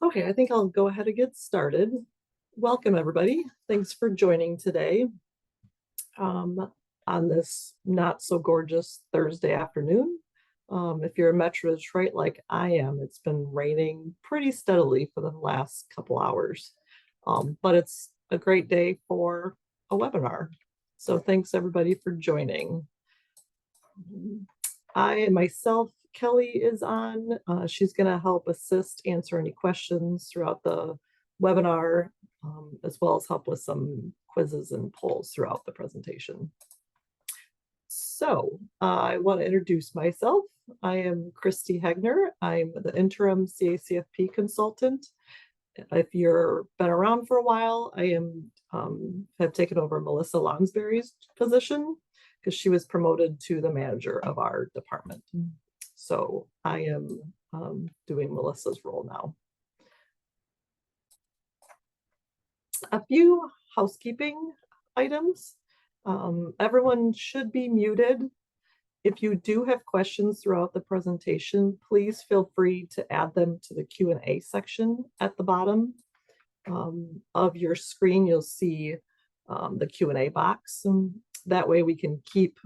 Okay, I think I'll go ahead and get started. Welcome, everybody. Thanks for joining today on this not so gorgeous Thursday afternoon. If you're in Metro Detroit like I am, it's been raining pretty steadily for the last couple hours, but it's a great day for a webinar. So thanks everybody for joining. I myself, Kelly is on. She's going to help assist answer any questions throughout the webinar, as well as help with some quizzes and polls throughout the presentation. So I want to introduce myself. I am Christy Hegner. I'm the interim CACFP consultant. If you've been around for a while, I have taken over Melissa Lonsberry's position because she was promoted to the manager of our department. So I am doing Melissa's role now. A few housekeeping items. Everyone should be muted. If you do have questions throughout the presentation, please feel free to add them to the Q&A section at the bottom of your screen. You'll see the Q&A box. That way we can keep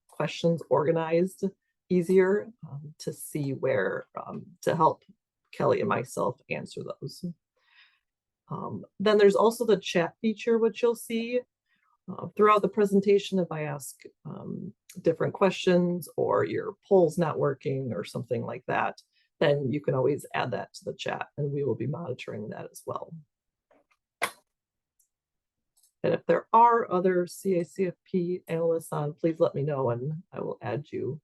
questions organized easier to see where to help Kelly and myself answer those. Then there's also the chat feature, which you'll see throughout the presentation. If I ask different questions or your poll's not working or something like that, then you can always add that to the chat and we will be monitoring that as well. And if there are other CACFP analysts on, please let me know and I will add you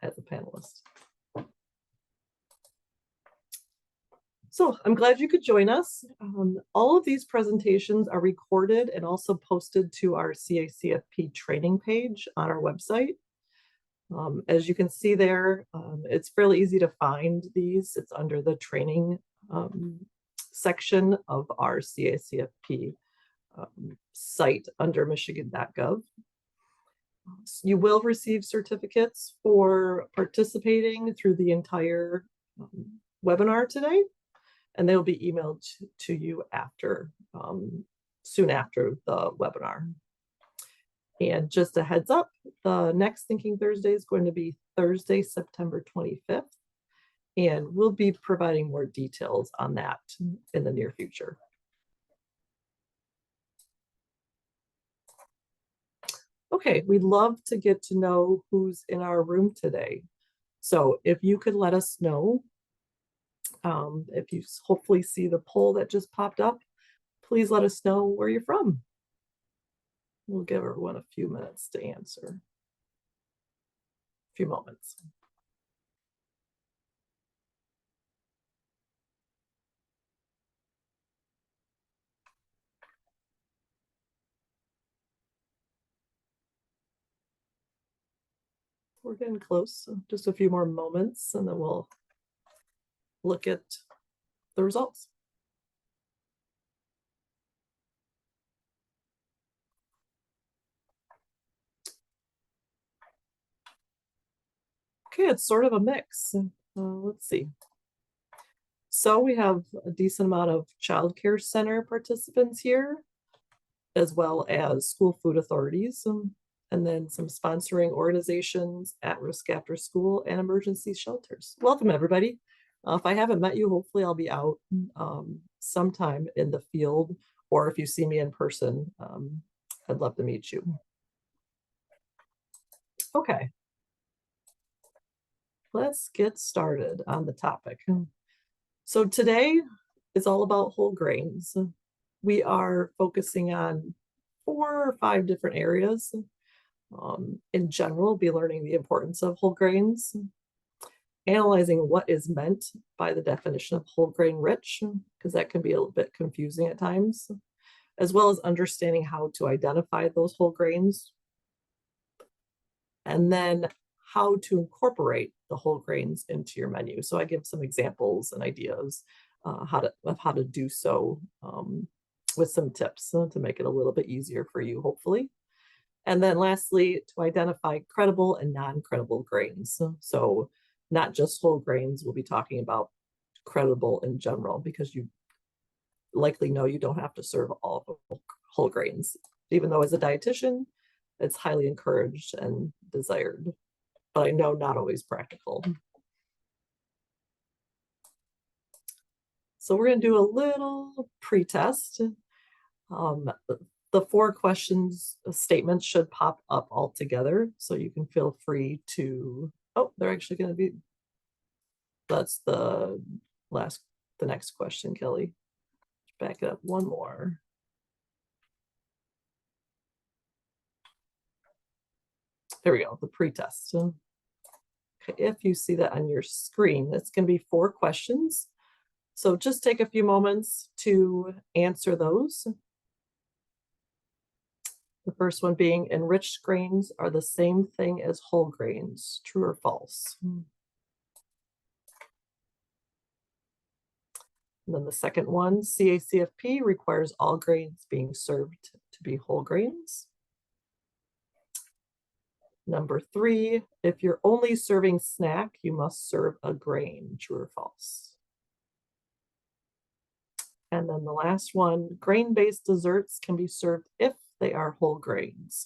as a panelist. So I'm glad you could join us. All of these presentations are recorded and also posted to our CACFP training page on our website. As you can see there, it's fairly easy to find these. It's under the training section of our CACFP site under michigan.gov. You will receive certificates for participating through the entire webinar today, and they'll be emailed to you after, soon after the webinar. And just a heads up, the next Thinking Thursday is going to be Thursday, September 25th, and we'll be providing more details on that in the near future. Okay, we'd love to get to know who's in our room today. So if you could let us know, if you hopefully see the poll that just popped up, please let us know where you're from. We'll give everyone a few minutes to answer. A few moments. We're getting close, so just a few more moments and then we'll look at the results. Okay, it's sort of a mix. Let's see. So we have a decent amount of child care center participants here, as well as school food authorities, and then some sponsoring organizations, at-risk after school, and emergency shelters. Welcome, everybody. If I haven't met you, hopefully I'll be out sometime in the field, or if you see me in person, I'd love to meet you. Okay, let's get started on the topic. So today is all about whole grains. We are focusing on 4 or 5 different areas. In general, be learning the importance of whole grains, analyzing what is meant by the definition of whole grain rich, because that can be a little bit confusing at times, as well as understanding how to identify those whole grains, and then how to incorporate the whole grains into your menu. So I give some examples and ideas of how to do so with some tips to make it a little bit easier for you, hopefully. And then lastly, to identify credible and non-credible grains. So not just whole grains, we'll be talking about credible in general, because you likely know you don't have to serve all whole grains, even though as a dietitian, it's highly encouraged and desired, but I know not always practical. So we're going to do a little pre-test. The 4 questions statements should pop up all together, so you can feel free to, oh, they're actually going to be, that's the next question, Kelly. Back it up one more. There we go, the pre-test. Okay, if you see that on your screen, it's going to be 4 questions. So just take a few moments to answer those. The first one being, enriched grains are the same thing as whole grains, true or false? And then the second one, CACFP requires all grains being served to be whole grains. Number 3, if you're only serving snack, you must serve a grain, true or false? And then the last one, grain-based desserts can be served if they are whole grains.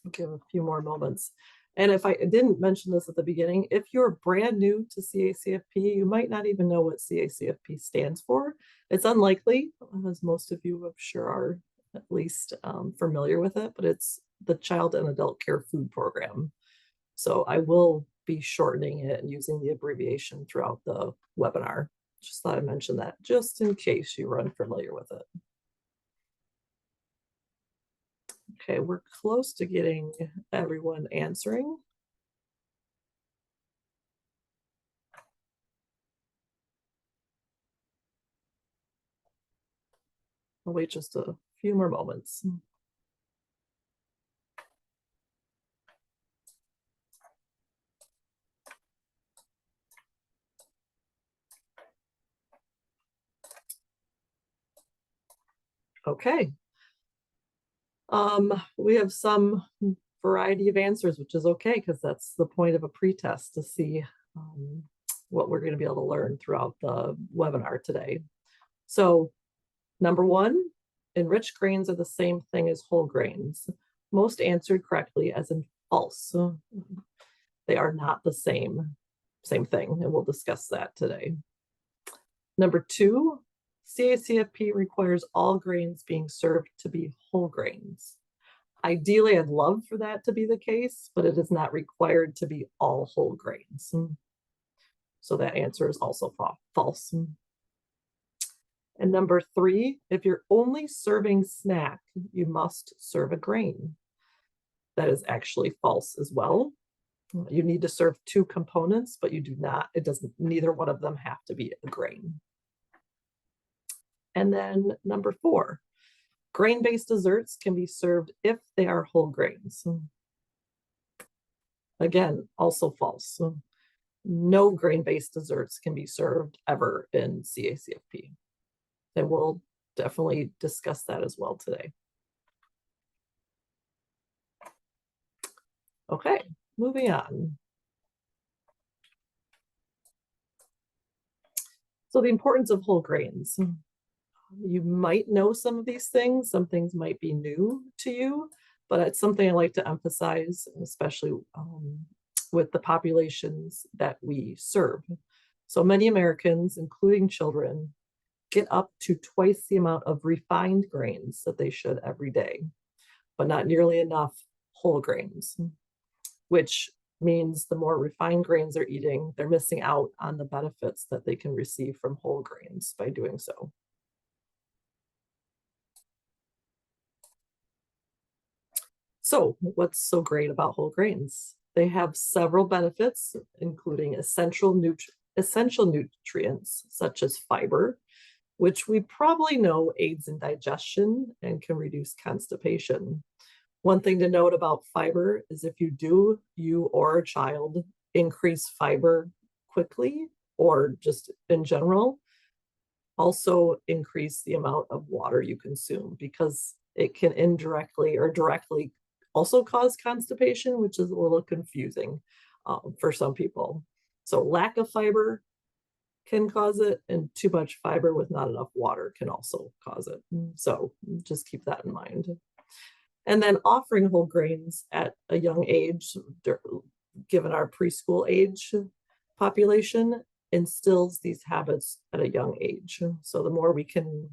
I'll give a few more moments. And if I didn't mention this at the beginning, if you're brand new to CACFP, you might not even know what CACFP stands for. It's unlikely, as most of you I'm sure are at least familiar with it, but it's the Child and Adult Care Food Program. So I will be shortening it and using the abbreviation throughout the webinar. Just thought I'd mention that just in case you were unfamiliar with it. Okay, we're close to getting everyone answering. I'll wait just a few more moments. Okay. We have some variety of answers, which is okay, because that's the point of a pretest, to see what we're going to be able to learn throughout the webinar today. So number 1, enriched grains are the same thing as whole grains. Most answered correctly, as in false. They are not the same thing, and we'll discuss that today. Number 2, CACFP requires all grains being served to be whole grains. Ideally, I'd love for that to be the case, but it is not required to be all whole grains. So that answer is also false. And number 3, if you're only serving snack, you must serve a grain. That is actually false as well. You need to serve 2 components, but you do not, neither one of them have to be a grain. And then number 4, grain-based desserts can be served if they are whole grains. Again, also false. No grain-based desserts can be served ever in CACFP. And we'll definitely discuss that as well today. Okay, moving on. So the importance of whole grains. You might know some of these things. Some things might be new to you, but it's something I like to emphasize, especially with the populations that we serve. So many Americans, including children, get up to twice the amount of refined grains that they should every day, but not nearly enough whole grains, which means the more refined grains they're eating, they're missing out on the benefits that they can receive from whole grains by doing so. So what's so great about whole grains? They have several benefits, including essential nutrients such as fiber, which we probably know aids in digestion and can reduce constipation. One thing to note about fiber is if you or a child increase fiber quickly, or just in general, also increase the amount of water you consume, because it can indirectly or directly also cause constipation, which is a little confusing. for some people. So lack of fiber can cause it, and too much fiber with not enough water can also cause it. So just keep that in mind. And then offering whole grains at a young age, given our preschool age population, instills these habits at a young age. So the more we can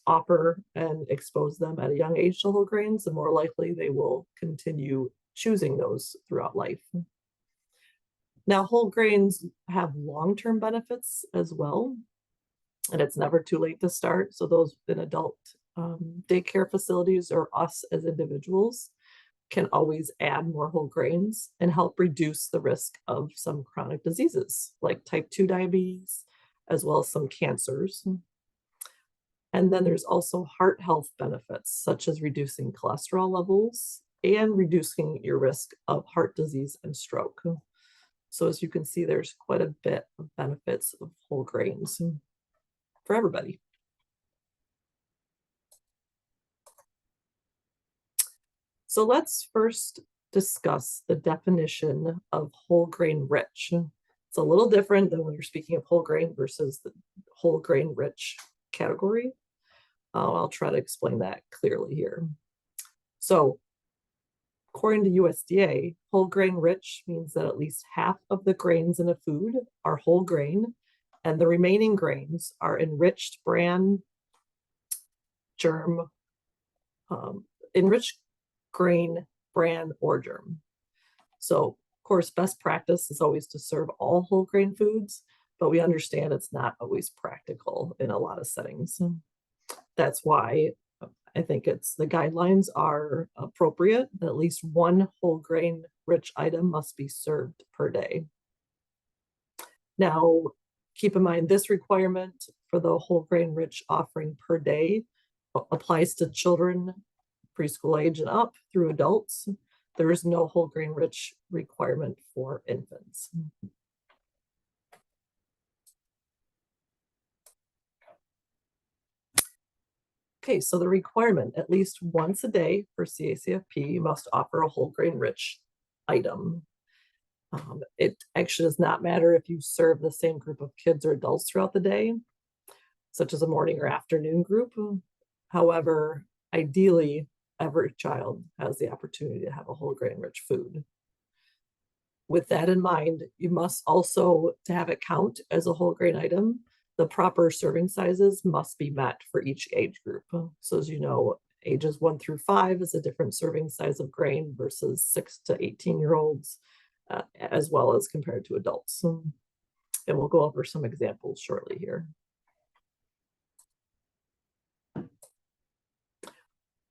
offer and expose them at a young age to whole grains, the more likely they will continue choosing those throughout life. Now, whole grains have long-term benefits as well, and it's never too late to start. So those in adult daycare facilities or us as individuals can always add more whole grains and help reduce the risk of some chronic diseases like type 2 diabetes, as well as some cancers. And then there's also heart health benefits, such as reducing cholesterol levels and reducing your risk of heart disease and stroke. So as you can see, there's quite a bit of benefits of whole grains for everybody. So let's first discuss the definition of whole grain rich. It's a little different than when you're speaking of whole grain versus the whole grain rich category. I'll try to explain that clearly here. So according to USDA, whole grain rich means that at least half of the grains in a food are whole grain, and the remaining grains are enriched bran, germ, enriched grain, bran, or germ. So, of course, best practice is always to serve all whole grain foods, but we understand it's not always practical in a lot of settings. That's why I think the guidelines are appropriate. At least one whole grain rich item must be served per day. Now, keep in mind this requirement for the whole grain rich offering per day applies to children preschool age and up through adults. There is no whole grain rich requirement for infants. Okay, so the requirement, at least once a day for CACFP, you must offer a whole grain rich item. It actually does not matter if you serve the same group of kids or adults throughout the day, such as a morning or afternoon group. However, ideally, every child has the opportunity to have a whole grain rich food. With that in mind, you must also, to have it count as a whole grain item, the proper serving sizes must be met for each age group. So as you know, ages 1 through 5 is a different serving size of grain versus 6 to 18-year-olds, as well as compared to adults. And we'll go over some examples shortly here.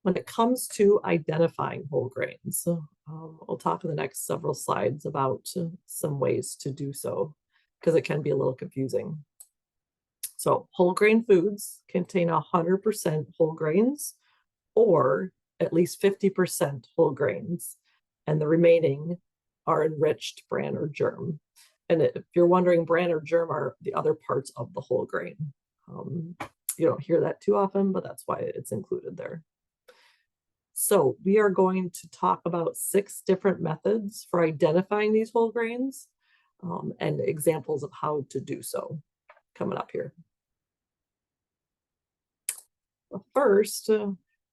When it comes to identifying whole grains, we'll talk in the next several slides about some ways to do so, because it can be a little confusing. So whole grain foods contain 100% whole grains or at least 50% whole grains, and the remaining are enriched bran or germ. And if you're wondering, bran or germ are the other parts of the whole grain. You don't hear that too often, but that's why it's included there. So we are going to talk about 6 different methods for identifying these whole grains and examples of how to do so coming up here. First,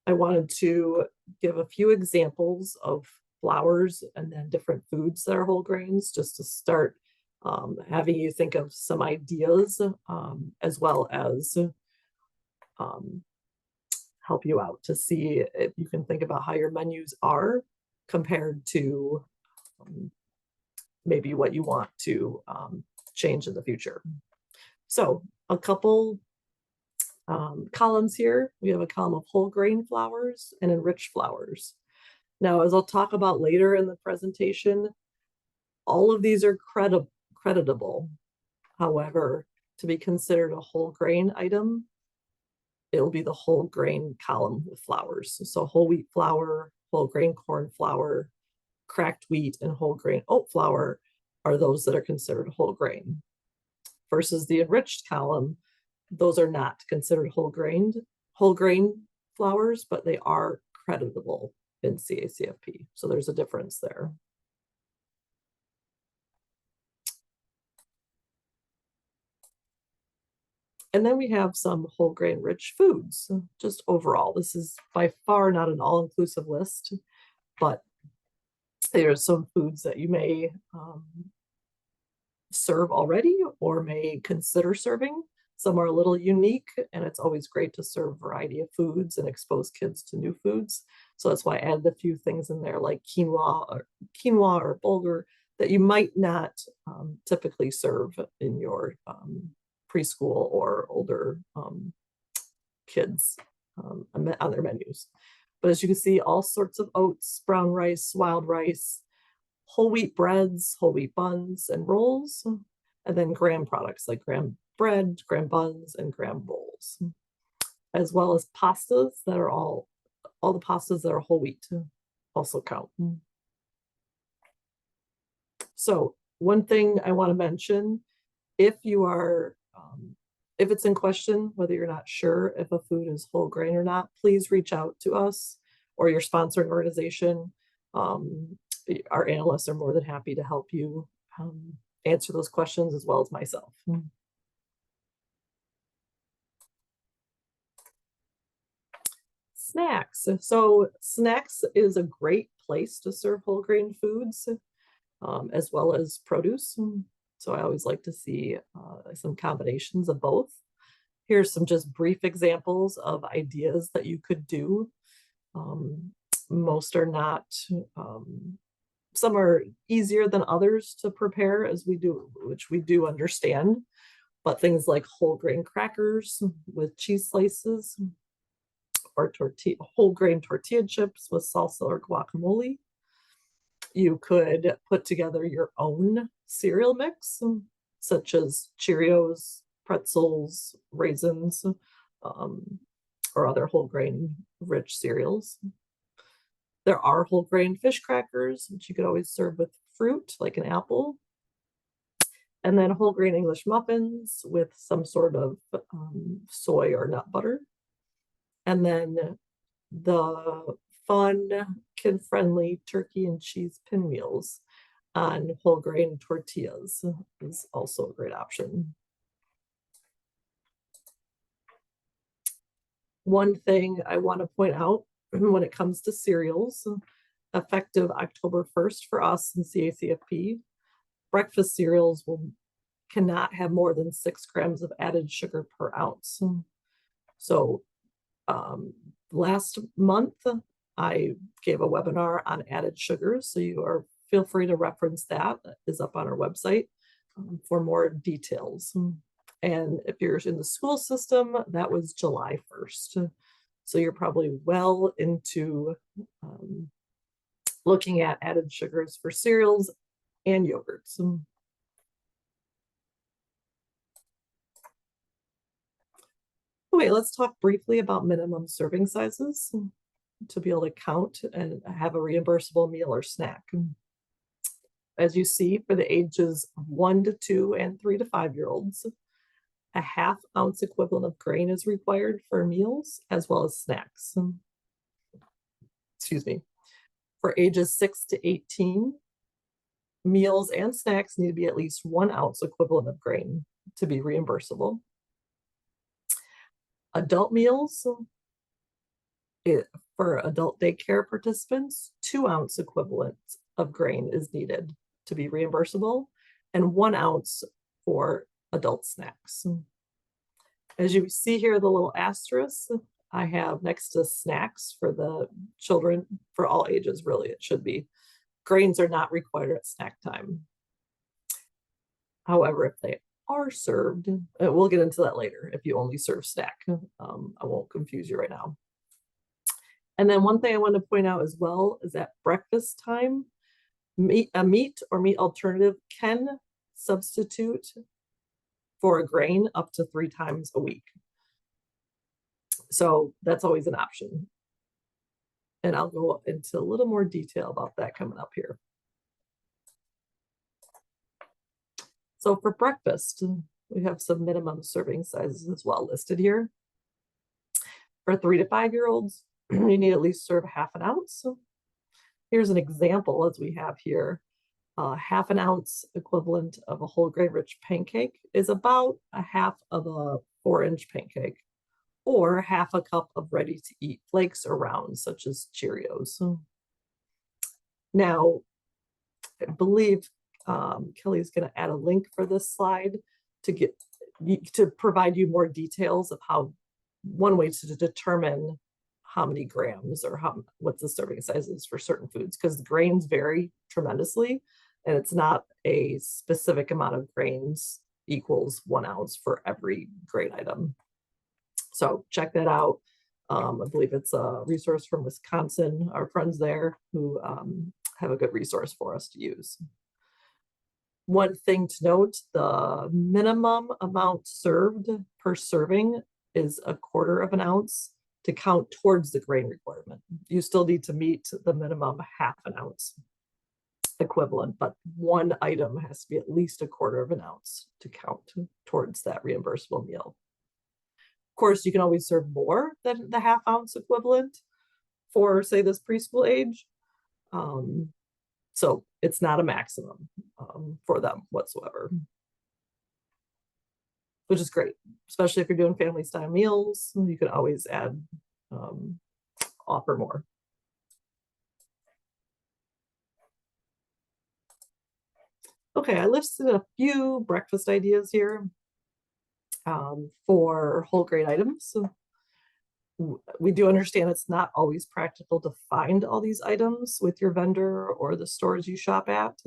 I wanted to give a few examples of flours and then different foods that are whole grains, just to start having you think of some ideas, as well as help you out to see if you can think about how your menus are compared to maybe what you want to change in the future. So a couple columns here. We have a column of whole grain flours and enriched flours. Now, as I'll talk about later in the presentation, all of these are creditable. However, to be considered a whole grain item, it'll be the whole grain column with flours. So whole wheat flour, whole grain corn flour, cracked wheat, and whole grain oat flour are those that are considered whole grain. Versus the enriched column, those are not considered whole grain flours, but they are creditable in CACFP. So there's a difference there. And then we have some whole grain rich foods. Just overall, this is by far not an all-inclusive list, but there are some foods that you may serve already or may consider serving. Some are a little unique, and it's always great to serve a variety of foods and expose kids to new foods. So that's why I added a few things in there like quinoa or bulgur that you might not typically serve in your preschool or older kids on their menus. But as you can see, all sorts of oats, brown rice, wild rice, whole wheat breads, whole wheat buns and rolls, and then graham products like graham bread, graham buns, and graham rolls, as well as pastas that are all the pastas that are whole wheat also count. So one thing I want to mention, if you are, if it's in question, whether you're not sure if a food is whole grain or not, please reach out to us or your sponsoring organization. Our analysts are more than happy to help you answer those questions as well as myself. Snacks. So snacks is a great place to serve whole grain foods as well as produce. So I always like to see some combinations of both. Here's some just brief examples of ideas that you could do. Most are not, some are easier than others to prepare which we do understand, but things like whole grain crackers with cheese slices or whole grain tortilla chips with salsa or guacamole. You could put together your own cereal mix, such as Cheerios, pretzels, raisins, or other whole grain rich cereals. There are whole grain fish crackers, which you could always serve with fruit, like an apple. And then whole grain English muffins with some sort of soy or nut butter. And then the fun, kid-friendly turkey and cheese pinwheels on whole grain tortillas is also a great option. One thing I want to point out when it comes to cereals, effective October 1st for us in CACFP, breakfast cereals cannot have more than 6 grams of added sugar per ounce. So last month, I gave a webinar on added sugars, so feel free to reference that. It is up on our website for more details. And if you're in the school system, that was July 1st. So you're probably well into looking at added sugars for cereals and yogurts. Okay, let's talk briefly about minimum serving sizes to be able to count and have a reimbursable meal or snack. As you see, for the ages 1 to 2 and 3 to 5-year-olds, a ½ ounce equivalent of grain is required for meals as well as snacks. Excuse me. For ages 6 to 18, meals and snacks need to be at least 1 ounce equivalent of grain to be reimbursable. Adult meals, for adult daycare participants, 2 ounce equivalent of grain is needed to be reimbursable, and 1 ounce for adult snacks. As you see here, the little asterisk I have next to snacks for the children, for all ages, really, it should be. Grains are not required at snack time. However, if they are served, we'll get into that later, if you only serve snack. I won't confuse you right now. And then one thing I want to point out as well is at breakfast time, a meat or meat alternative can substitute for a grain up to 3 times a week. So that's always an option. And I'll go into a little more detail about that coming up here. So for breakfast, we have some minimum serving sizes as well listed here. For 3 to 5-year-olds, you need at least serve ½ an ounce. Here's an example as we have here half an ounce equivalent of a whole grain rich pancake is about a half of a 4-inch pancake, or half a cup of ready to eat flakes or rounds, such as Cheerios. Now, I believe Kelly's going to add a link for this slide to provide you more details of how one way to determine how many grams or what the serving size is for certain foods, because the grains vary tremendously, and it's not a specific amount of grains equals 1 ounce for every grain item. So check that out. I believe it's a resource from Wisconsin, our friends there who have a good resource for us to use. One thing to note, the minimum amount served per serving is 1/4 of an ounce to count towards the grain requirement. You still need to meet the minimum half an ounce equivalent, but one item has to be at least 1/4 of an ounce to count towards that reimbursable meal. Of course, you can always serve more than the half ounce equivalent for, say, this preschool age. So it's not a maximum for them whatsoever, which is great, especially if you're doing family style meals. You can always add, offer more. Okay, I listed a few breakfast ideas here for whole grain items. So we do understand it's not always practical to find all these items with your vendor or the stores you shop at.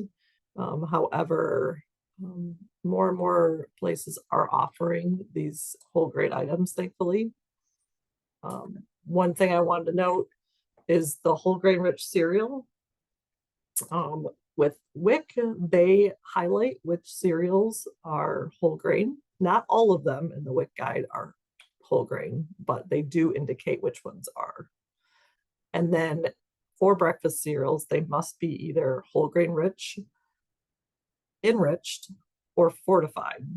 However, more and more places are offering these whole grain items, thankfully. One thing I wanted to note is the whole grain rich cereal. With WIC, they highlight which cereals are whole grain. Not all of them in the WIC guide are whole grain, but they do indicate which ones are. And then for breakfast cereals, they must be either whole grain rich, enriched, or fortified.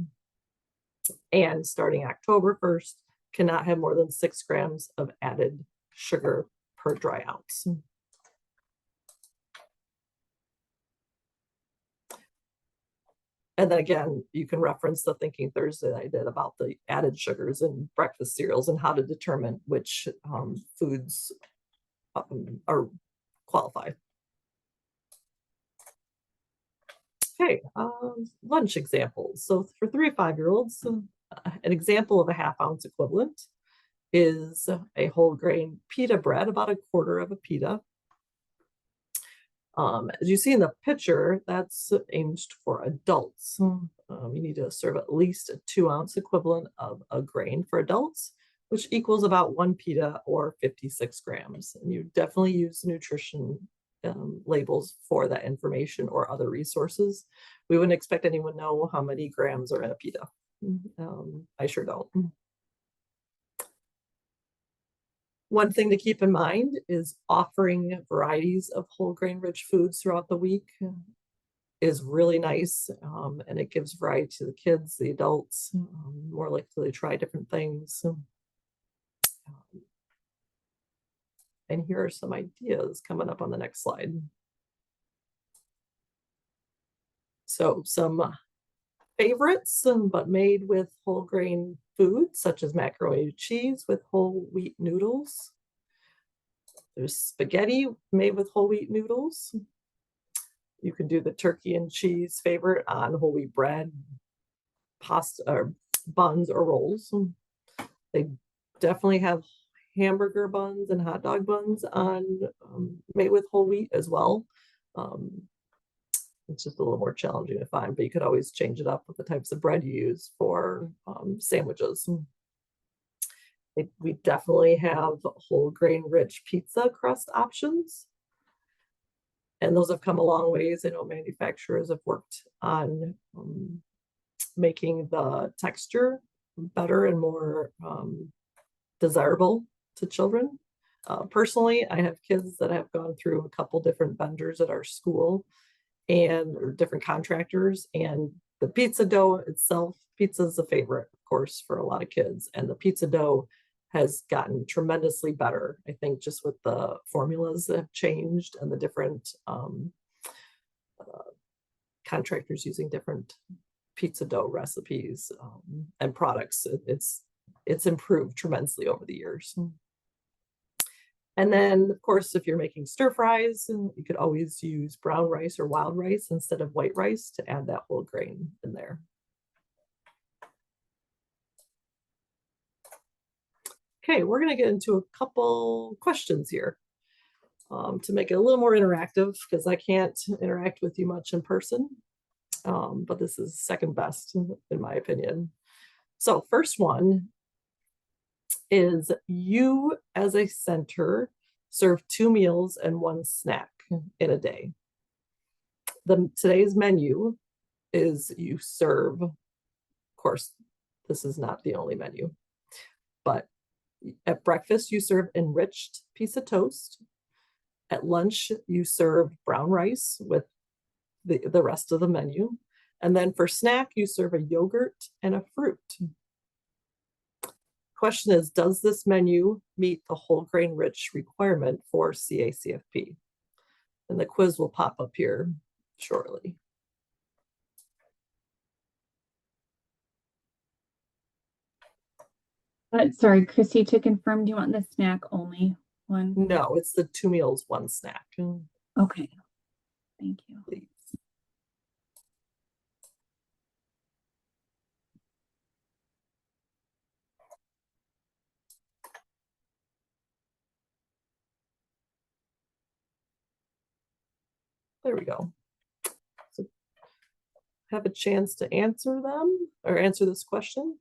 And starting October 1st, cannot have more than 6 grams of added sugar per dry ounce. And then again, you can reference the Thinking Thursday I did about the added sugars in breakfast cereals and how to determine which foods are qualified. Okay, lunch examples. So for 3 to 5-year-olds, an example of a half ounce equivalent is a whole grain pita bread, about 1/4 of a pita. As you see in the picture, that's aimed for adults. You need to serve at least a 2-ounce equivalent of a grain for adults, which equals about 1 pita or 56 grams. And you definitely use nutrition labels for that information or other resources. We wouldn't expect anyone to know how many grams are in a pita. I sure don't. One thing to keep in mind is offering varieties of whole grain rich foods throughout the week is really nice, and it gives variety to the kids, the adults, more likely to try different things. And here are some ideas coming up on the next slide. So some favorites, but made with whole grain foods, such as macaroni cheese with whole wheat noodles. There's spaghetti made with whole wheat noodles. You can do the turkey and cheese favorite on whole wheat bread, pasta, or buns or rolls. They definitely have hamburger buns and hot dog buns on made with whole wheat as well. It's just a little more challenging to find, but you could always change it up with the types of bread you use for sandwiches. We definitely have whole grain rich pizza crust options, and those have come a long ways. I know manufacturers have worked on making the texture better and more desirable to children. Personally, I have kids that have gone through a couple different vendors at our school or different contractors, and the pizza dough itself, pizza is a favorite, of course, for a lot of kids, and the pizza dough has gotten tremendously better, I think, just with the formulas that have changed and the different contractors using different pizza dough recipes and products. It's improved tremendously over the years. And then, of course, if you're making stir fries, you could always use brown rice or wild rice instead of white rice to add that whole grain in there. Okay, we're going to get into a couple questions here to make it a little more interactive, because I can't interact with you much in person, but this is second best in my opinion. So first one is, you as a center serve 2 meals and 1 snack in a day. Today's menu is you serve, of course, this is not the only menu, but at breakfast you serve enriched piece of toast. At lunch you serve brown rice with the rest of the menu. And then for snack you serve a yogurt and a fruit. Question is, does this menu meet the whole grain rich requirement for CACFP? And the quiz will pop up here shortly. Sorry, Christy, to confirm, do you want the snack only one? No, it's the 2 meals, 1 snack. Okay, thank you. Please. There we go. So have a chance to answer them or answer this question.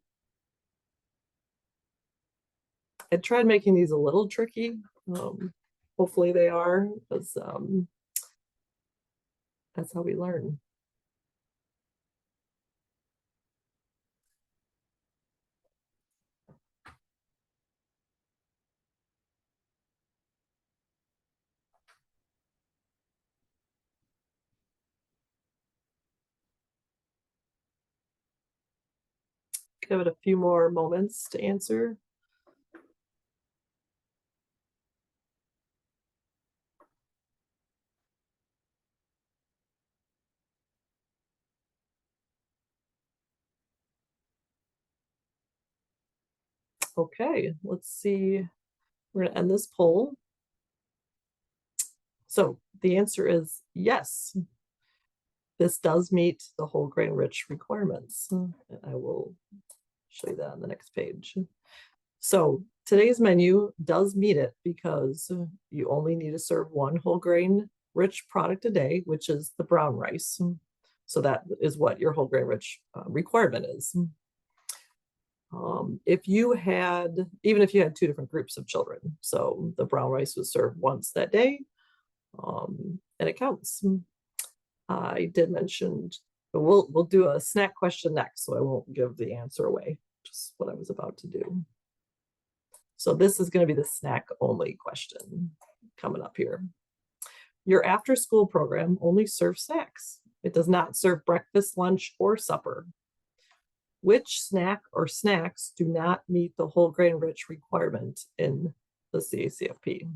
I tried making these a little tricky. Hopefully they are, because that's how we learn. Give it a few more moments to answer. Okay, let's see. We're going to end this poll. So the answer is yes. This does meet the whole grain rich requirements. And I will show you that on the next page. So today's menu does meet it, because you only need to serve 1 whole grain rich product a day, which is the brown rice. So that is what your whole grain rich requirement is. If you had, even if you had 2 different groups of children, so the brown rice was served once that day, and it counts. I did mention, we'll do a snack question next, so I won't give the answer away, just what I was about to do. So this is going to be the snack only question coming up here. Your after school program only serves snacks. It does not serve breakfast, lunch, or supper. Which snack or snacks do not meet the whole grain rich requirement in the CACFP?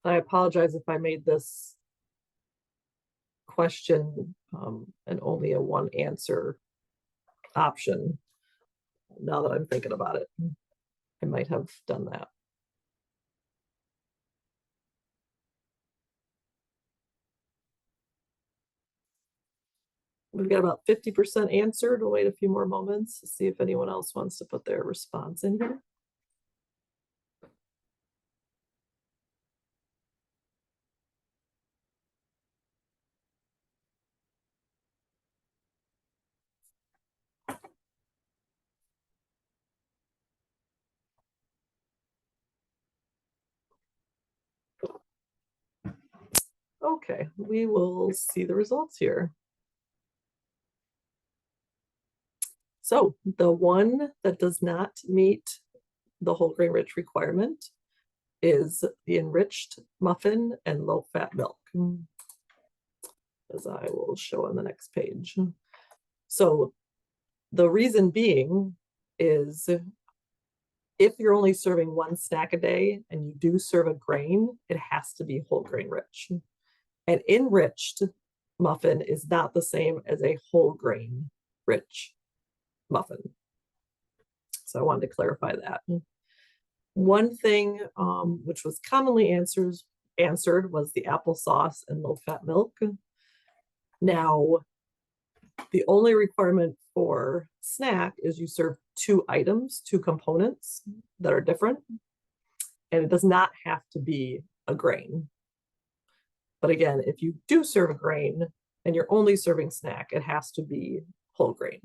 I apologize if I made this question and only a 1 answer option. Now that I'm thinking about it, I might have done that. We've got about 50% answered. We'll wait a few more moments to see if anyone else wants to put their response in here. Okay, we will see the results here. So the one that does not meet the whole grain rich requirement is the enriched muffin and low fat milk. as I will show on the next page. So the reason being is if you're only serving one snack a day and you do serve a grain, it has to be whole grain rich. An enriched muffin is not the same as a whole grain rich muffin. So I wanted to clarify that. One thing which was commonly answered was the applesauce and low-fat milk. Now, the only requirement for snack is you serve two items, two components that are different, and it does not have to be a grain. But again, if you do serve a grain and you're only serving snack, it has to be whole grain.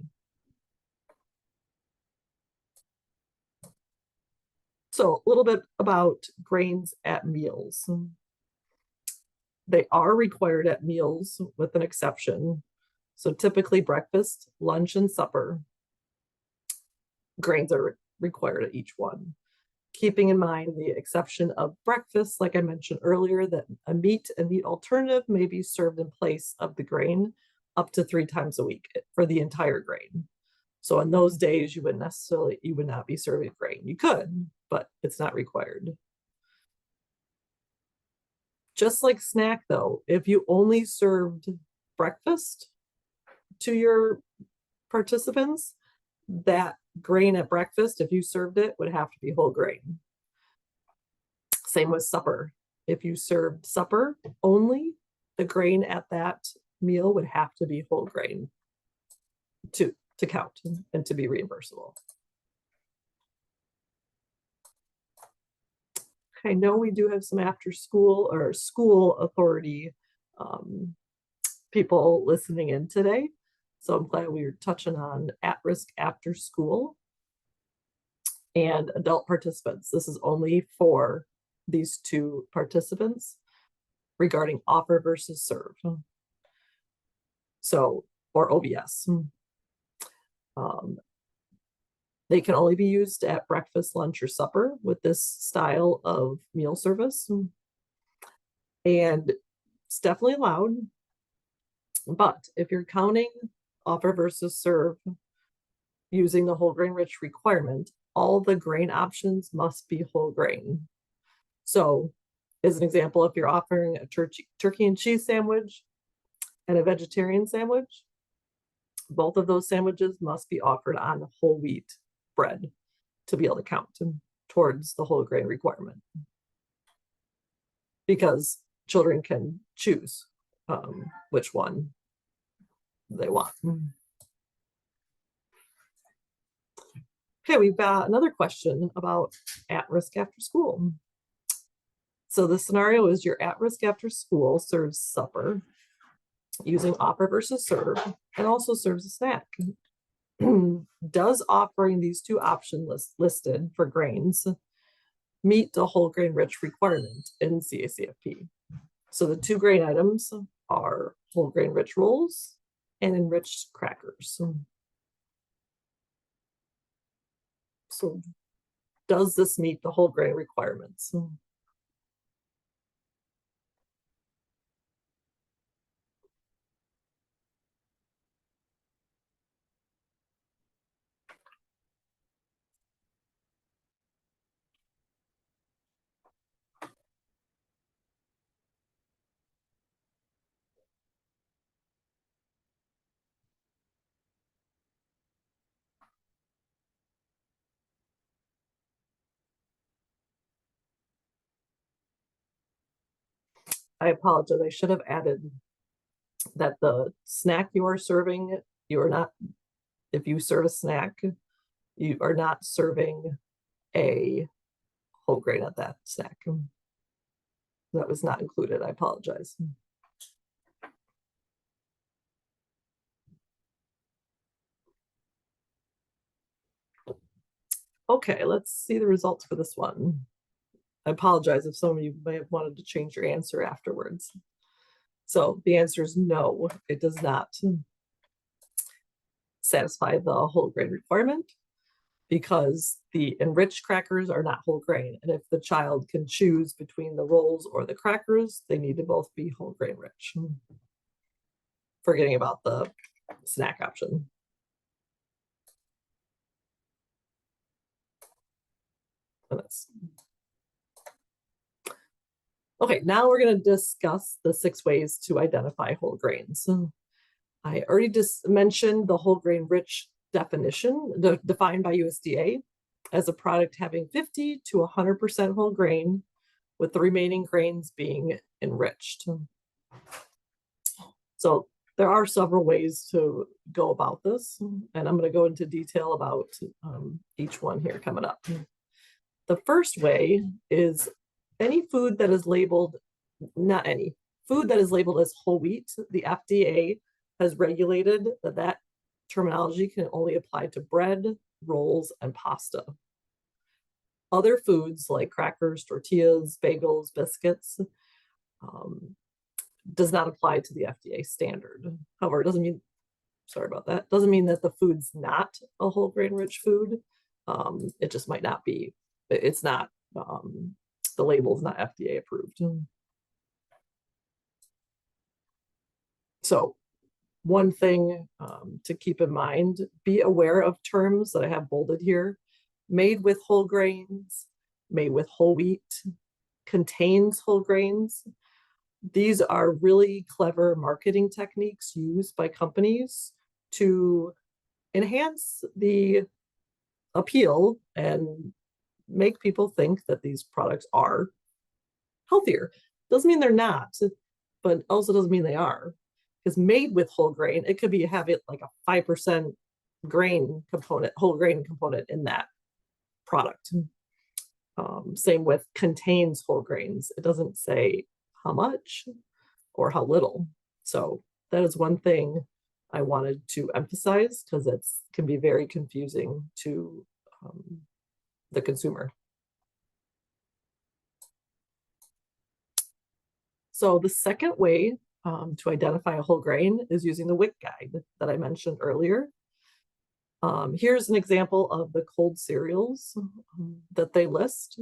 So a little bit about grains at meals. They are required at meals with an exception. So typically breakfast, lunch, and supper, grains are required at each one. Keeping in mind the exception of breakfast, like I mentioned earlier, that a meat and meat alternative may be served in place of the grain up to 3 times a week for the entire grain. So on those days, you would not be serving grain. You could, but it's not required. Just like snack though, if you only served breakfast to your participants, that grain at breakfast, if you served it, would have to be whole grain. Same with supper. If you served supper only, the grain at that meal would have to be whole grain to count and to be reimbursable. I know we do have some after school or school authority people listening in today. So I'm glad we were touching on at-risk after school and adult participants. This is only for these two participants regarding offer versus serve. So, or OVS. They can only be used at breakfast, lunch, or supper with this style of meal service. And it's definitely allowed. But if you're counting offer versus serve using the whole grain rich requirement, all the grain options must be whole grain. So as an example, if you're offering a turkey and cheese sandwich and a vegetarian sandwich, both of those sandwiches must be offered on whole wheat bread to be able to count towards the whole grain requirement. Because children can choose which one they want. Okay, we've got another question about at-risk after school. So the scenario is you're at risk after school serves supper using offer versus serve and also serves a snack. Does offering these two options listed for grains meet the whole grain rich requirement in CACFP? So the two grain items are whole grain rich rolls and enriched crackers. So does this meet the whole grain requirements? I apologize. I should have added that the snack you are serving, you are not, if you serve a snack, you are not serving a whole grain at that snack. That was not included. I apologize. Okay, let's see the results for this one. I apologize if some of you may have wanted to change your answer afterwards. So the answer is no, it does not satisfy the whole grain requirement because the enriched crackers are not whole grain. And if the child can choose between the rolls or the crackers, they need to both be whole grain rich. forgetting about the snack option. Okay, now we're going to discuss the 6 ways to identify whole grains. I already just mentioned the whole grain rich definition defined by USDA as a product having 50 to 100% whole grain, with the remaining grains being enriched. So there are several ways to go about this, and I'm going to go into detail about each one here coming up. The first way is any food that is labeled, not any, food that is labeled as whole wheat. The FDA has regulated that terminology can only apply to bread, rolls, and pasta. Other foods like crackers, tortillas, bagels, biscuits does not apply to the FDA standard. However, it doesn't mean, sorry about that, doesn't mean that the food's not a whole grain rich food. It just might not be, it's not, the label is not FDA approved. So one thing to keep in mind, be aware of terms that I have bolded here: made with whole grains, made with whole wheat, contains whole grains. These are really clever marketing techniques used by companies to enhance the appeal and make people think that these products are healthier. Doesn't mean they're not, but also doesn't mean they are. Because made with whole grain, it could be have it like a 5% grain component, whole grain component in that product. Same with contains whole grains. It doesn't say how much or how little. So that is one thing I wanted to emphasize, because it can be very confusing to the consumer. So the second way to identify a whole grain is using the WIC guide that I mentioned earlier. Here's an example of the cold cereals that they list.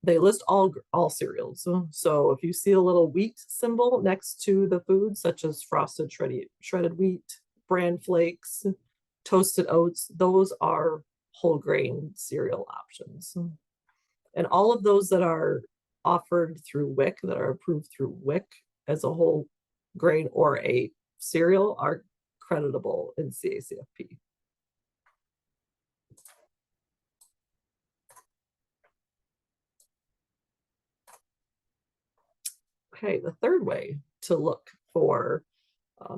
They list all cereals. So if you see a little wheat symbol next to the food, such as frosted shredded wheat, bran flakes, toasted oats, those are whole grain cereal options. And all of those that are offered through WIC, that are approved through WIC as a whole grain or a cereal, are creditable in CACFP. Okay, the third way to look for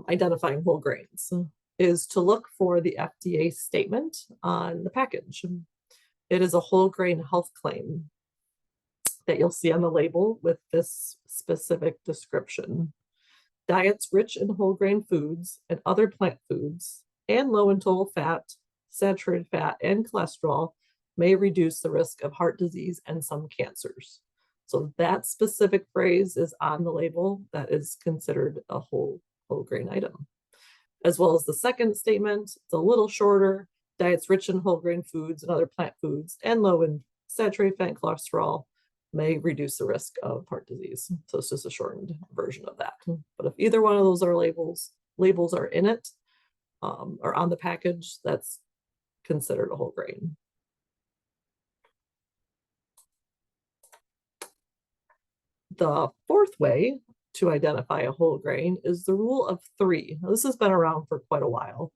identifying whole grains is to look for the FDA statement on the package. It is a whole grain health claim that you'll see on the label with this specific description. Diets rich in whole grain foods and other plant foods and low in total fat, saturated fat, and cholesterol may reduce the risk of heart disease and some cancers. So that specific phrase is on the label. That is considered a whole grain item. As well as the second statement, it's a little shorter: diets rich in whole grain foods and other plant foods and low in saturated fat and cholesterol may reduce the risk of heart disease. So it's just a shortened version of that. But if either one of those are labels are in it or on the package, that's considered a whole grain. The fourth way to identify a whole grain is the rule of 3. Now, this has been around for quite a while,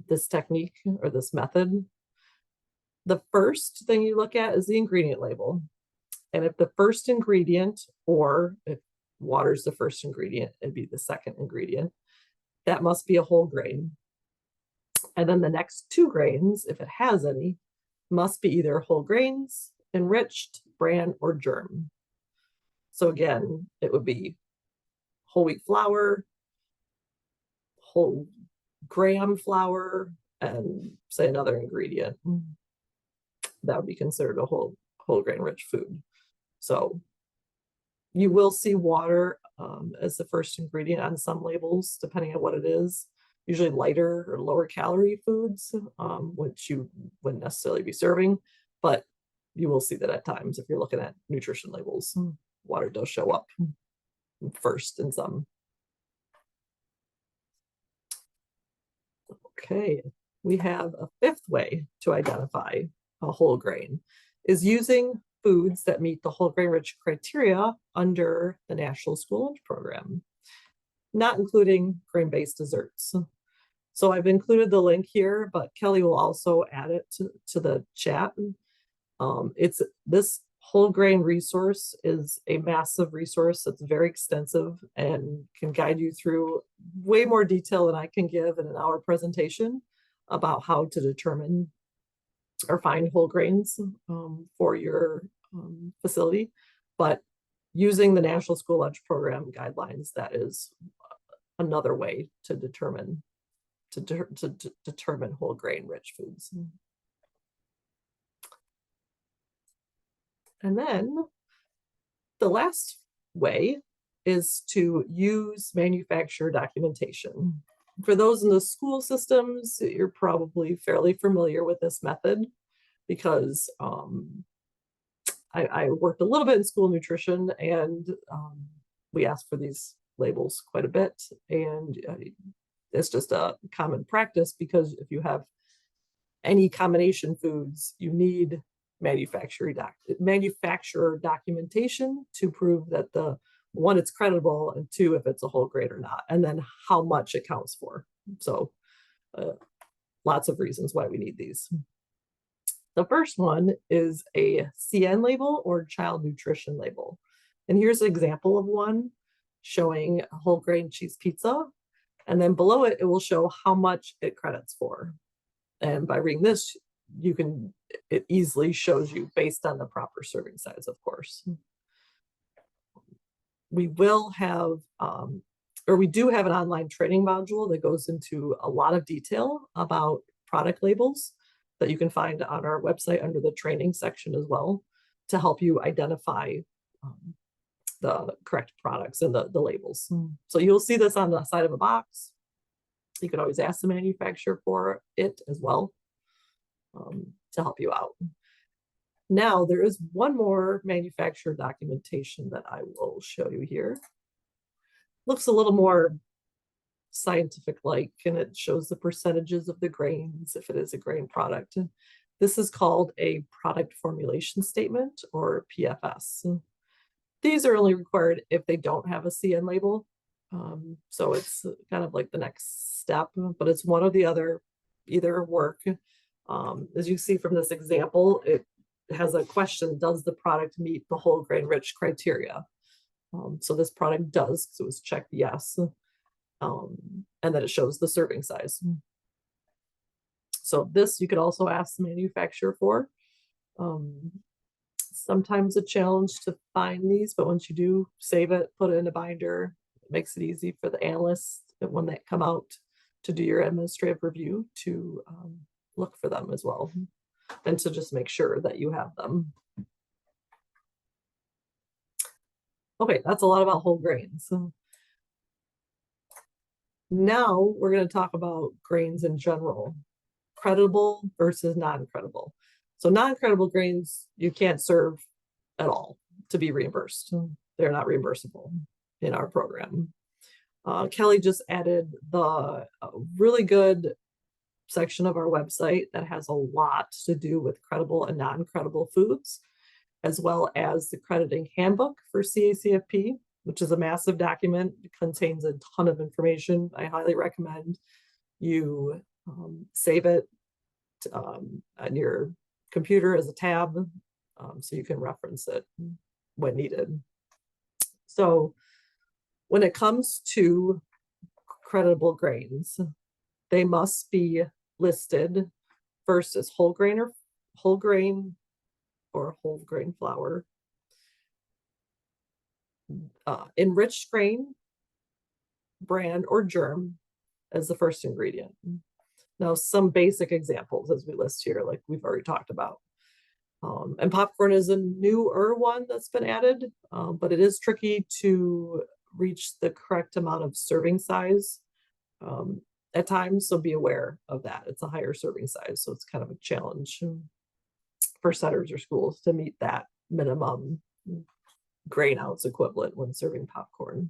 this technique or this method. The first thing you look at is the ingredient label. And if the first ingredient, or if water is the first ingredient, it'd be the second ingredient, that must be a whole grain. And then the next 2 grains, if it has any, must be either whole grains, enriched, bran, or germ. So again, it would be whole wheat flour, whole gram flour, and say another ingredient. That would be considered a whole grain rich food. So you will see water as the first ingredient on some labels, depending on what it is. Usually lighter or lower calorie foods, which you wouldn't necessarily be serving, but you will see that at times if you're looking at nutrition labels. Water does show up first in some. Okay, we have a fifth way to identify a whole grain is using foods that meet the whole grain rich criteria under the National School Lunch Program, not including grain-based desserts. So I've included the link here, but Kelly will also add it to the chat. It's this whole grain resource is a massive resource that's very extensive and can guide you through way more detail than I can give in an hour presentation about how to determine or find whole grains for your facility. But using the National School Lunch Program guidelines, that is another way to determine whole grain rich foods. And then the last way is to use manufacturer documentation. For those in the school systems, you're probably fairly familiar with this method because I worked a little bit in school nutrition, and we asked for these labels quite a bit. And it's just a common practice because if you have any combination foods, you need manufacturer documentation to prove that the one, it's credible, and two, if it's a whole grain or not, and then how much it counts for. So lots of reasons why we need these. The first one is a CN label or child nutrition label. And here's an example of one showing a whole grain cheese pizza. And then below it, it will show how much it credits for. And by reading this, it easily shows you based on the proper serving size, of course. We will have, we do have an online training module that goes into a lot of detail about product labels that you can find on our website under the training section as well to help you identify the correct products and the labels. So you'll see this on the side of a box. You can always ask the manufacturer for it as well to help you out. Now, there is one more manufacturer documentation that I will show you here. Looks a little more scientific-like, and it shows the percentages of the grains if it is a grain product. This is called a product formulation statement, or PFS. These are only required if they don't have a CN label. So it's kind of like the next step, but it's one or the other, either work. As you see from this example, it has a question: does the product meet the whole grain rich criteria? So this product does, so it was checked yes. And then it shows the serving size. So this you could also ask the manufacturer for. Sometimes a challenge to find these, but once you do, save it, put it in a binder. It makes it easy for the analysts when they come out to do your administrative review to look for them as well, and to just make sure that you have them. Okay, that's a lot about whole grains. Now we're going to talk about grains in general, credible versus non-credible. So non-credible grains, you can't serve at all to be reimbursed. They're not reimbursable in our program. Kelly just added the really good section of our website that has a lot to do with credible and non-credible foods, as well as the crediting handbook for CACFP, which is a massive document. It contains a ton of information. I highly recommend you save it on your computer as a tab so you can reference it when needed. So when it comes to credible grains, they must be listed first as whole grain or whole grain flour, enriched grain, bran, or germ as the first ingredient. Now, some basic examples as we list here, like we've already talked about. And popcorn is a newer one that's been added, but it is tricky to reach the correct amount of serving size at times, so be aware of that. It's a higher serving size, so it's kind of a challenge for centers or schools to meet that minimum grain ounce equivalent when serving popcorn.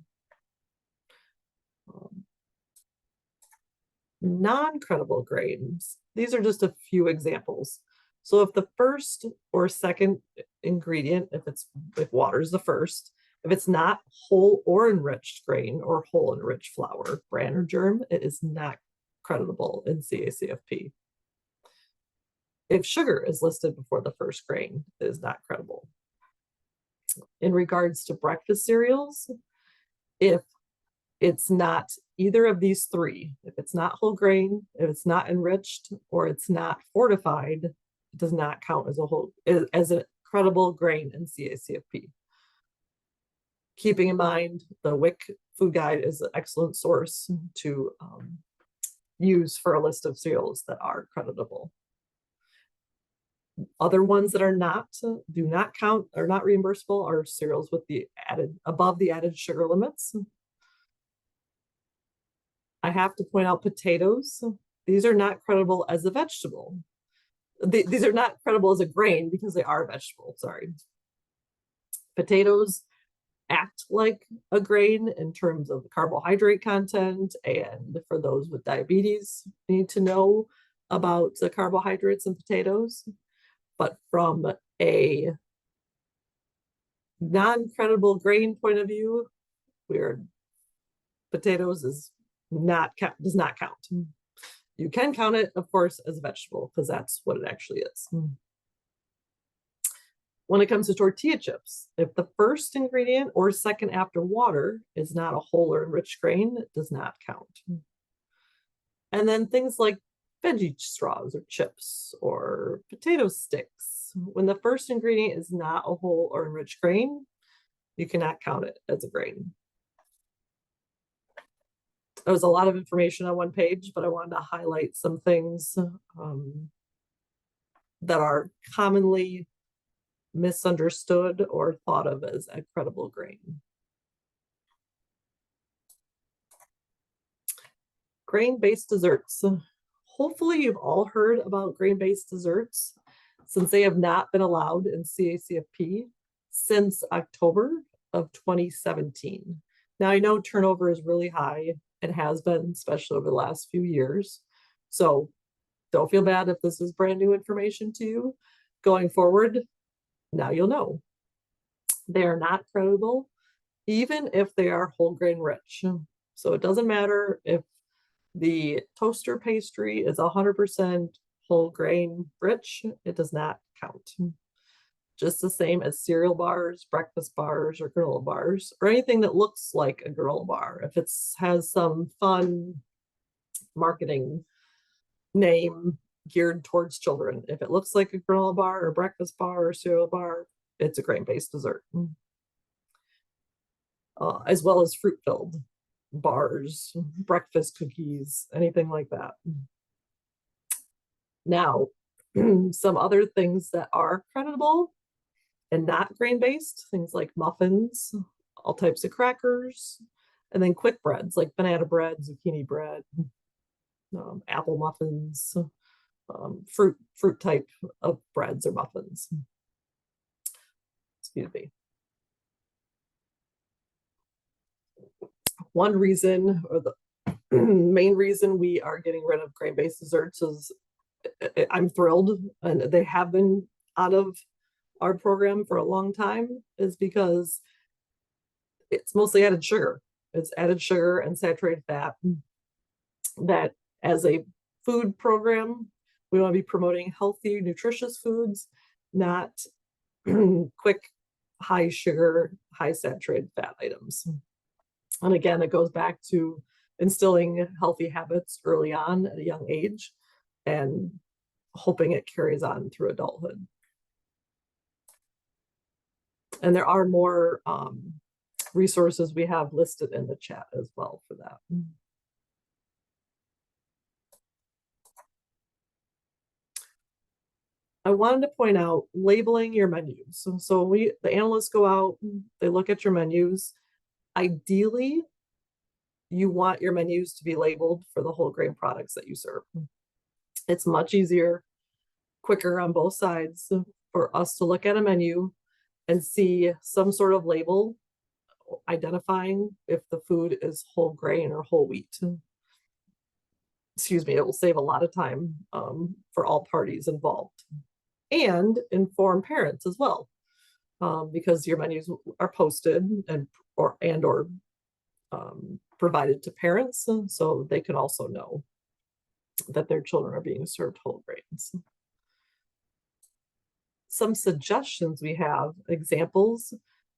Non-credible grains, these are just a few examples. So if the first or second ingredient, if water is the first, if it's not whole or enriched grain or whole enriched flour, bran or germ, it is not creditable in CACFP. If sugar is listed before the first grain, it is not credible. In regards to breakfast cereals, if it's not either of these three, if it's not whole grain, if it's not enriched, or it's not fortified, it does not count as a credible grain in CACFP. Keeping in mind, the WIC food guide is an excellent source to use for a list of cereals that are creditable. Other ones that are not, do not count, are not reimbursable, are cereals with the above the added sugar limits. I have to point out potatoes. These are not credible as a vegetable. These are not credible as a grain because they are a vegetable, sorry. Potatoes act like a grain in terms of carbohydrate content, and for those with diabetes, you need to know about the carbohydrates in potatoes. But from a non-credible grain point of view, potatoes does not count. You can count it, of course, as a vegetable because that's what it actually is. When it comes to tortilla chips, if the first ingredient or second after water is not a whole or enriched grain, it does not count. And then things like veggie straws or chips or potato sticks, when the first ingredient is not a whole or enriched grain, you cannot count it as a grain. That was a lot of information on one page, but I wanted to highlight some things that are commonly misunderstood or thought of as a credible grain. Grain-based desserts. Hopefully you've all heard about grain-based desserts since they have not been allowed in CACFP since October of 2017. Now I know turnover is really high and has been, especially over the last few years. So don't feel bad if this is brand new information to you. Going forward, now you'll know. They are not credible, even if they are whole grain rich. So it doesn't matter if the toaster pastry is 100% whole grain rich, it does not count. Just the same as cereal bars, breakfast bars, or granola bars, or anything that looks like a granola bar. If it has some fun marketing name geared towards children, if it looks like a granola bar or breakfast bar or cereal bar, it's a grain-based dessert. As well as fruit-filled bars, breakfast cookies, anything like that. Now, some other things that are creditable and not grain-based, things like muffins, all types of crackers, and then quick breads like banana bread, zucchini bread, apple muffins, fruit type of breads or muffins. Excuse me. One reason, or the main reason we are getting rid of grain-based desserts is I'm thrilled, and they have been out of our program for a long time, is because it's mostly added sugar. It's added sugar and saturated fat. That as a food program, we want to be promoting healthy, nutritious foods, not quick, high sugar, high saturated fat items. And again, it goes back to instilling healthy habits early on at a young age and hoping it carries on through adulthood. And there are more resources we have listed in the chat as well for that. I wanted to point out labeling your menus. So the analysts go out, they look at your menus. Ideally, you want your menus to be labeled for the whole grain products that you serve. It's much easier, quicker on both sides for us to look at a menu and see some sort of label identifying if the food is whole grain or whole wheat. excuse me, it will save a lot of time for all parties involved, and inform parents as well, because your menus are posted and or provided to parents, so they can also know that their children are being served whole grains. Some suggestions we have, examples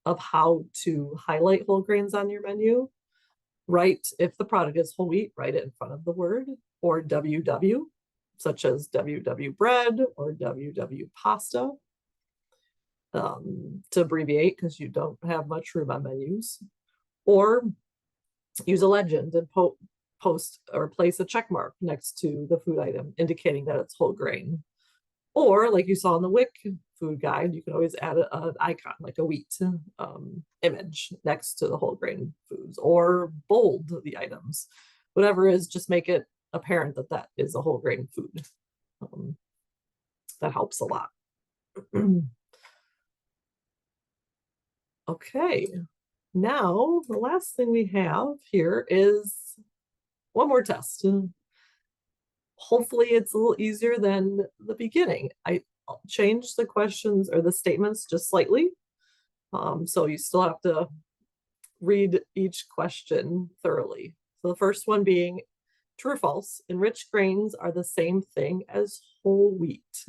of how to highlight whole grains on your menu. Write, if the product is whole wheat, write it in front of the word, or WW, such as WW bread or WW pasta, to abbreviate because you don't have much room on menus. Or use a legend and post or place a check mark next to the food item indicating that it's whole grain. Or like you saw in the WIC food guide, you can always add an icon like a wheat image next to the whole grain foods, or bold the items. Whatever is, just make it apparent that that is a whole grain food. That helps a lot. Okay, now the last thing we have here is one more test. Hopefully it's a little easier than the beginning. I changed the questions or the statements just slightly. So you still have to read each question thoroughly. So the first one being, true or false, enriched grains are the same thing as whole wheat.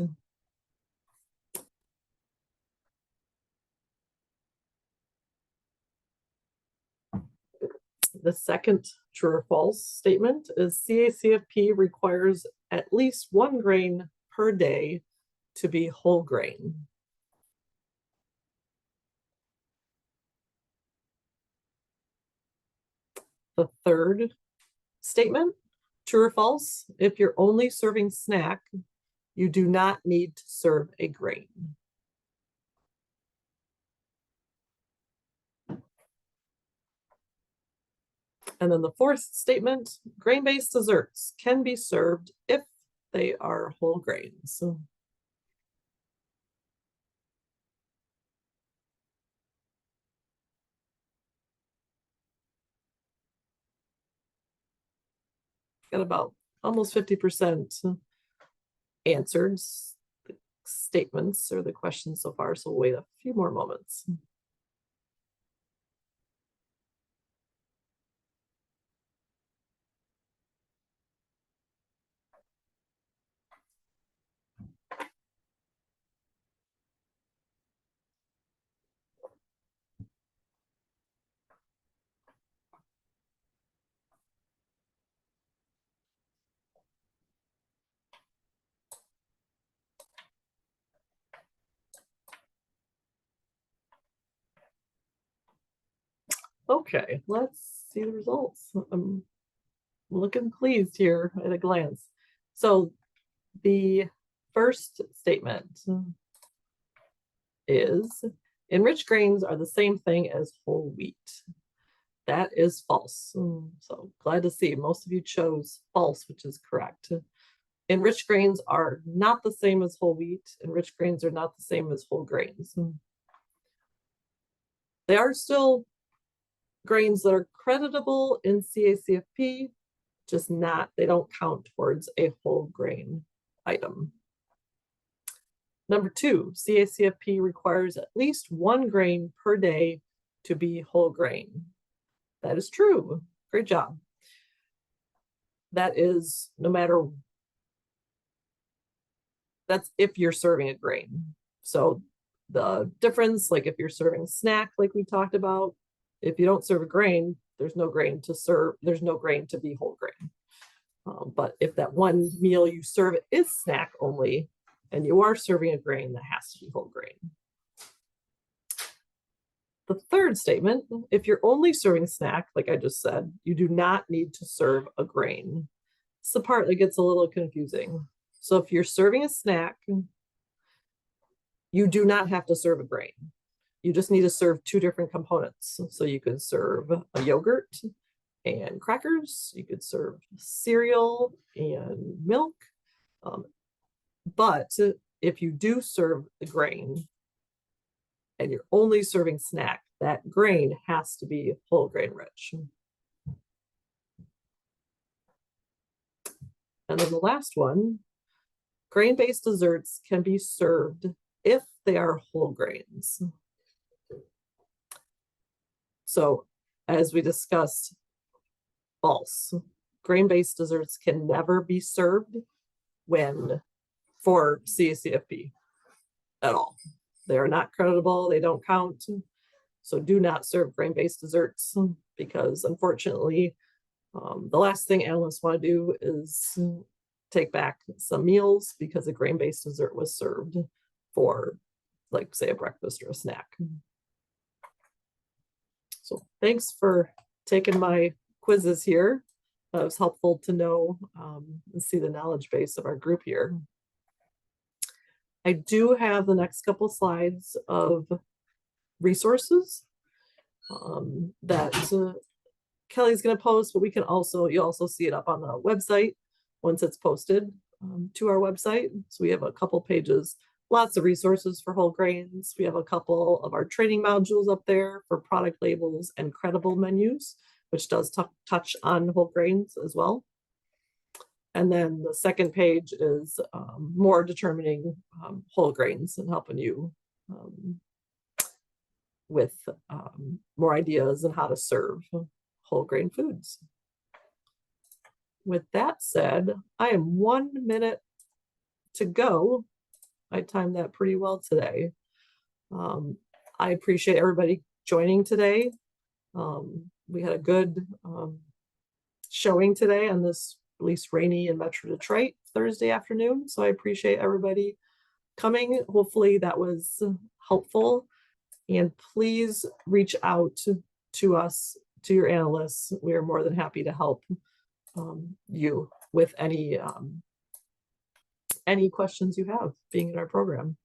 The second true or false statement is CACFP requires at least 1 grain per day to be whole grain. The third statement, true or false, if you're only serving snack, you do not need to serve a grain. And then the fourth statement, grain-based desserts can be served if they are whole grains. Got about almost 50% answered the statements or the questions so far, so we'll wait a few more moments. Okay, let's see the results. I'm looking pleased here at a glance. So the first statement is, enriched grains are the same thing as whole wheat. That is false. So glad to see most of you chose false, which is correct. Enriched grains are not the same as whole wheat. Enriched grains are not the same as whole grains. They are still grains that are creditable in CACFP, just not, they don't count towards a whole grain item. Number 2, CACFP requires at least 1 grain per day to be whole grain. That is true. Great job. That is no matter, that's if you're serving a grain. So the difference, like if you're serving a snack, like we talked about, if you don't serve a grain, there's no grain to serve, there's no grain to be whole grain. But if that one meal you serve is snack only, and you are serving a grain, that has to be whole grain. The third statement, if you're only serving snack, like I just said, you do not need to serve a grain. It's the part that gets a little confusing. So if you're serving a snack, you do not have to serve a grain. You just need to serve 2 different components. So you could serve a yogurt and crackers. You could serve cereal and milk. But if you do serve the grain and you're only serving snack, that grain has to be whole grain rich. And then the last one, grain-based desserts can be served if they are whole grains. So as we discussed, false. Grain-based desserts can never be served for CACFP at all. They are not creditable, they don't count. So do not serve grain-based desserts because unfortunately, the last thing analysts want to do is take back some meals because a grain-based dessert was served for, like, say, a breakfast or a snack. So thanks for taking my quizzes here. It was helpful to know and see the knowledge base of our group here. I do have the next couple slides of resources that Kelly's going to post, but you'll also see it up on the website once it's posted to our website. So we have a couple pages, lots of resources for whole grains. We have a couple of our training modules up there for product labels and credible menus, which does touch on whole grains as well. And then the second page is more determining whole grains and helping you with more ideas on how to serve whole grain foods. With that said, I am 1 minute to go. I timed that pretty well today. I appreciate everybody joining today. We had a good showing today on this at least rainy in Metro Detroit Thursday afternoon. So I appreciate everybody coming. Hopefully that was helpful. And please reach out to us, to your analysts. We are more than happy to help you with any questions you have being in our program.